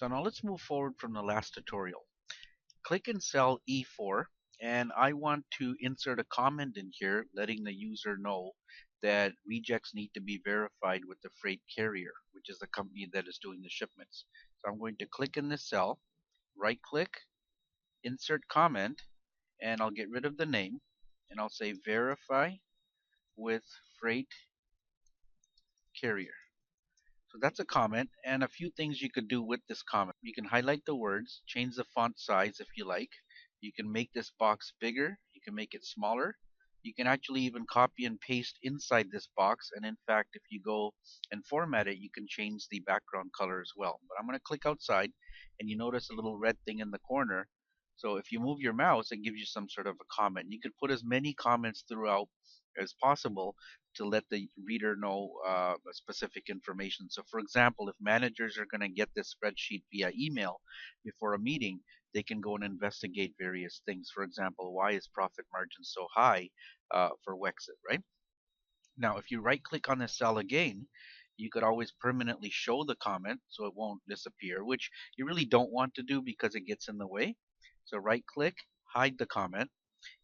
So now let's move forward from the last tutorial. Click in cell E4 and I want to insert a comment in here letting the user know that rejects need to be verified with the freight carrier, which is the company that is doing the shipments. So I'm going to click in this cell, right click, insert comment, and I'll get rid of the name and I'll say verify with freight carrier. So that's a comment, and a few things you could do with this comment. You can highlight the words, change the font size if you like. You can make this box bigger, you can make it smaller. You can actually even copy and paste inside this box, and in fact, if you go and format it, you can change the background color as well. But I'm going to click outside, and you notice a little red thing in the corner. So if you move your mouse, it gives you some sort of a comment. You could put as many comments throughout as possible to let the reader know specific information. So, for example, if managers are going to get this spreadsheet via email before a meeting, they can go and investigate various things. For example, why is profit margin so high for Wexit, right? Now, if you right click on the cell again, you could always permanently show the comment so it won't disappear, which you really don't want to do because it gets in the way. So right click, hide the comment.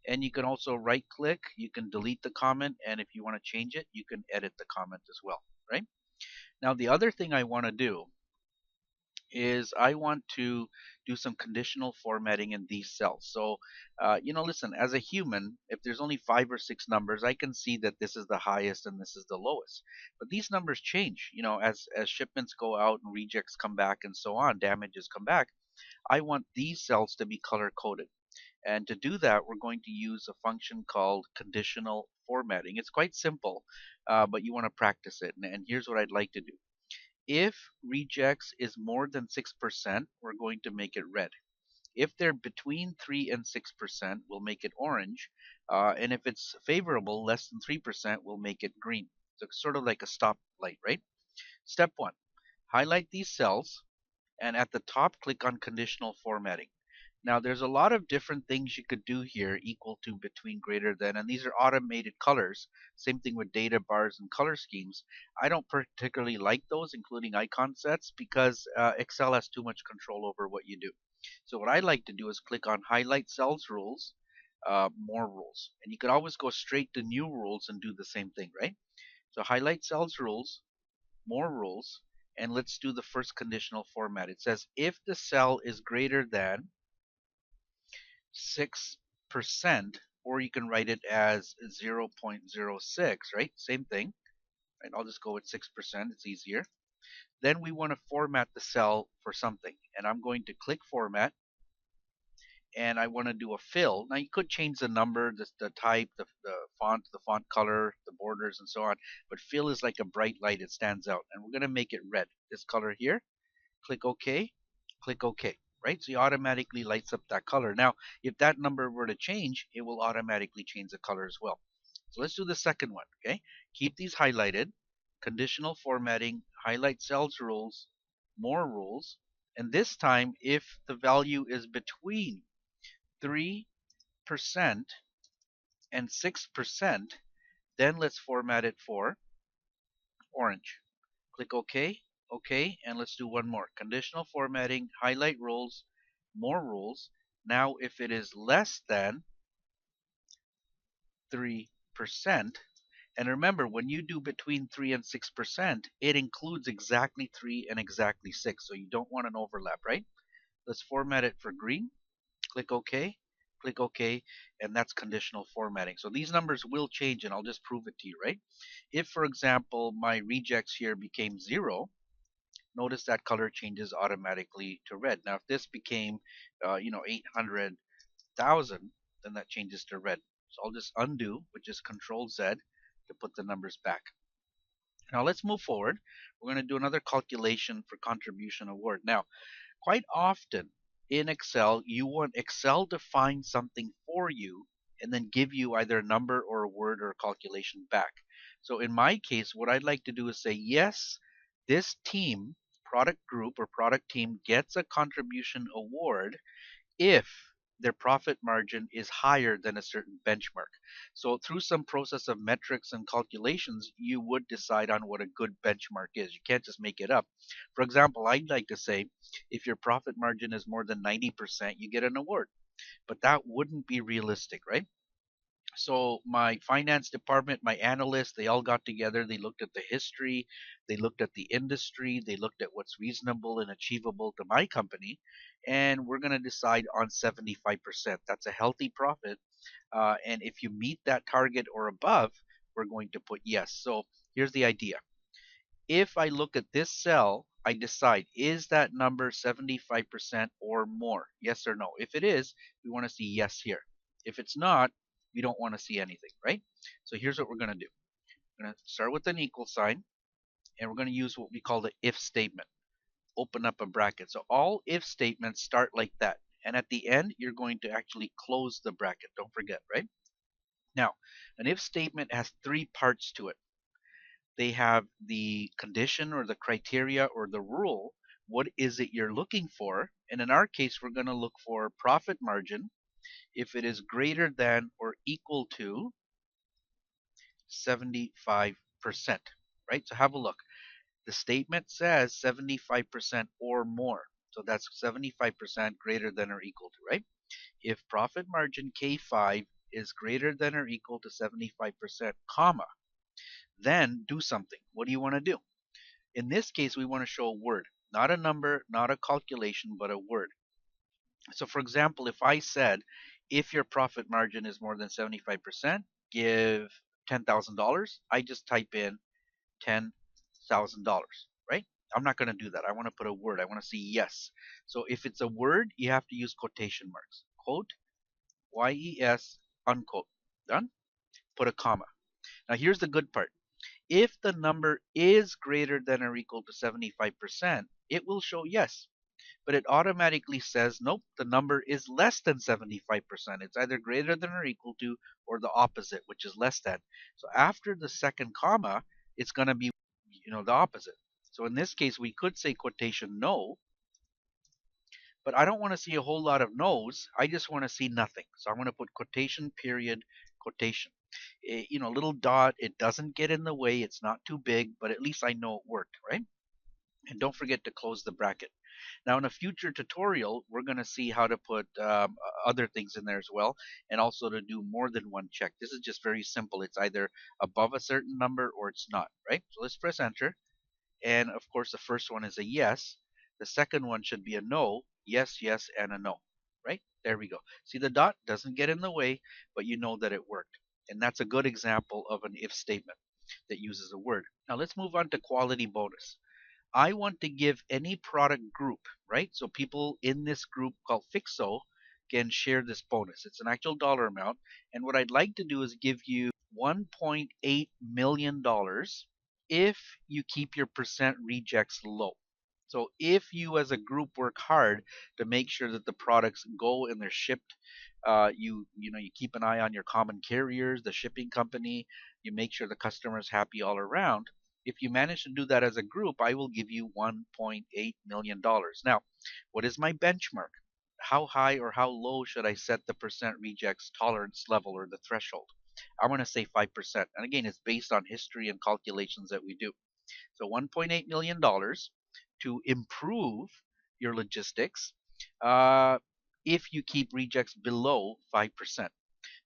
And you can also right click, you can delete the comment, and if you want to change it, you can edit the comment as well, right? Now, the other thing I want to do is I want to do some conditional formatting in these cells. So, listen, as a human, if there's only 5 or 6 numbers, I can see that this is the highest and this is the lowest. But these numbers change, as shipments go out and rejects come back and so on, damages come back. I want these cells to be color coded. And to do that, we're going to use a function called conditional formatting. It's quite simple, but you want to practice it. And here's what I'd like to do. If rejects is more than 6%, we're going to make it red. If they're between 3 and 6%, we'll make it orange. And if it's favorable, less than 3%, we'll make it green. So it's sort of like a stop light, right? Step 1, highlight these cells, and at the top, click on conditional formatting. Now, there's a lot of different things you could do here, equal to, between, greater than, and these are automated colors. Same thing with data bars and color schemes. I don't particularly like those, including icon sets, because Excel has too much control over what you do. So what I like to do is click on Highlight Cells Rules, More Rules. And you could always go straight to New Rules and do the same thing, right? So Highlight Cells Rules, More Rules, and let's do the first conditional format. It says if the cell is greater than 6%, or you can write it as 0.06, right? Same thing. Right? I'll just go with 6%. It's easier. Then we want to format the cell for something. And I'm going to click Format. And I want to do a fill. Now you could change the number, the type, the font color, the borders, and so on. But fill is like a bright light. It stands out. And we're going to make it red. This color here. Click OK. Click OK. Right? So it automatically lights up that color. Now, if that number were to change, it will automatically change the color as well. So let's do the second one. Okay? Keep these highlighted. Conditional formatting, highlight cells rules, more rules. And this time, if the value is between 3% and 6%, then let's format it for orange. Click OK, OK, and let's do one more. Conditional formatting, highlight rules, more rules. Now, if it is less than 3%, and remember, when you do between 3 and 6%, it includes exactly 3 and exactly 6, so you don't want an overlap, right? Let's format it for green. Click OK, click OK, and that's conditional formatting. So these numbers will change, and I'll just prove it to you, right? If, for example, my rejects here became 0, notice that color changes automatically to red. Now, if this became, 800,000, then that changes to red. So I'll just undo, which is Control Z, to put the numbers back. Now let's move forward. We're going to do another calculation for contribution award. Now, quite often in Excel, you want Excel to find something for you and then give you either a number or a word or a calculation back. So in my case, what I'd like to do is say, yes, this team, product group or product team gets a contribution award if their profit margin is higher than a certain benchmark. So through some process of metrics and calculations, you would decide on what a good benchmark is. You can't just make it up. For example, I'd like to say if your profit margin is more than 90%, you get an award. But that wouldn't be realistic, right? So my finance department, my analysts, they all got together. They looked at the history, they looked at the industry, they looked at what's reasonable and achievable to my company, and we're going to decide on 75%. That's a healthy profit. And if you meet that target or above, we're going to put yes. So here's the idea. If I look at this cell, I decide, is that number 75% or more? Yes or no? If it is, we want to see yes here. If it's not, we don't want to see anything, right? So here's what we're going to do. We're going to start with an equal sign, and we're going to use what we call the if statement. Open up a bracket. So all if statements start like that. And at the end, you're going to actually close the bracket. Don't forget, right? Now, an if statement has three parts to it. They have the condition or the criteria or the rule. What is it you're looking for? And in our case, we're going to look for profit margin if it is greater than or equal to 75%, right? So have a look. The statement says 75% or more. So that's 75% greater than or equal to, right? If profit margin K5 is greater than or equal to 75%, comma, then do something. What do you want to do? In this case, we want to show a word, not a number, not a calculation, but a word. So for example, if I said, if your profit margin is more than 75%, give $10,000, I just type in $10,000, right? I'm not going to do that. I want to put a word. I want to see yes. So if it's a word, you have to use quotation marks. Quote, Y-E-S, unquote. Done? Put a comma. Now here's the good part. If the number is greater than or equal to 75%, it will show yes. But it automatically says, nope, the number is less than 75%. It's either greater than or equal to, or the opposite, which is less than. So after the second comma, it's going to be, the opposite. So in this case, we could say quotation no, but I don't want to see a whole lot of no's. I just want to see nothing. So I'm going to put quotation, period, quotation. Little dot, it doesn't get in the way. It's not too big, but at least I know it worked, right? And don't forget to close the bracket. Now, in a future tutorial, we're going to see how to put other things in there as well, and also to do more than one check. This is just very simple. It's either above a certain number or it's not, right? So let's press enter. And of course, the first one is a yes. The second one should be a no. Yes, yes, and a no, right? There we go. See, the dot doesn't get in the way, but you know that it worked. And that's a good example of an if statement that uses a word. Now let's move on to quality bonus. I want to give any product group, right? So people in this group called Fixo can share this bonus. It's an actual dollar amount. And what I'd like to do is give you $1.8 million if you keep your percent rejects low. So if you as a group work hard to make sure that the products go and they're shipped, you keep an eye on your common carriers, the shipping company, you make sure the customer is happy all around. If you manage to do that as a group, I will give you $1.8 million. Now, what is my benchmark? How high or how low should I set the percent rejects tolerance level or the threshold? I'm going to say 5%. And again, it's based on history and calculations that we do. So $1.8 million to improve your logistics if you keep rejects below 5%.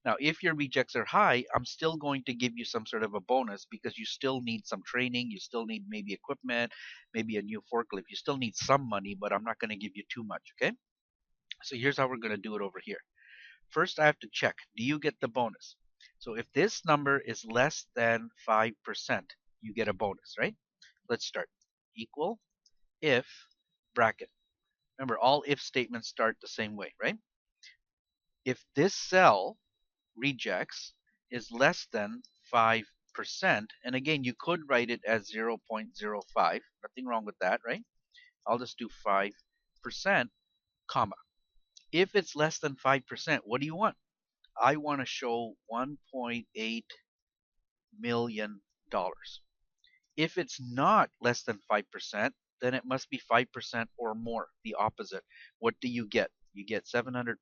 Now, if your rejects are high, I'm still going to give you some sort of a bonus because you still need some training. You still need maybe equipment, maybe a new forklift. You still need some money, but I'm not going to give you too much, okay? So here's how we're going to do it over here. First, I have to check, do you get the bonus? So if this number is less than 5%, you get a bonus, right? Let's start. Equal if bracket. Remember, all if statements start the same way, right? If this cell rejects is less than 5%, and again, you could write it as 0.05, nothing wrong with that, right? I'll just do 5%, comma. If it's less than 5%, what do you want? I want to show $1.8 million. If it's not less than 5%, then it must be 5% or more, the opposite. What do you get? You get $750,000.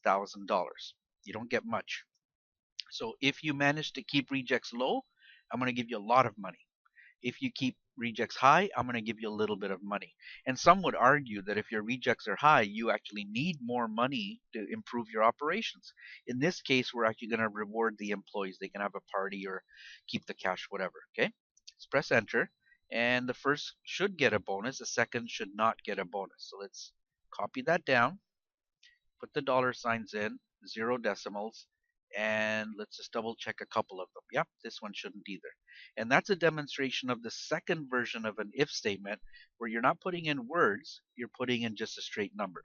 $1,000. You don't get much. So if you manage to keep rejects low, I'm going to give you a lot of money. If you keep rejects high, I'm going to give you a little bit of money. And some would argue that if your rejects are high, you actually need more money to improve your operations. In this case, we're actually going to reward the employees. They can have a party or keep the cash, whatever. Okay? Let's press enter. And the first should get a bonus. The second should not get a bonus. So let's copy that down, put the dollar signs in, 0 decimals, and let's just double check a couple of them. Yep, this one shouldn't either. And that's a demonstration of the second version of an if statement where you're not putting in words, you're putting in just a straight number.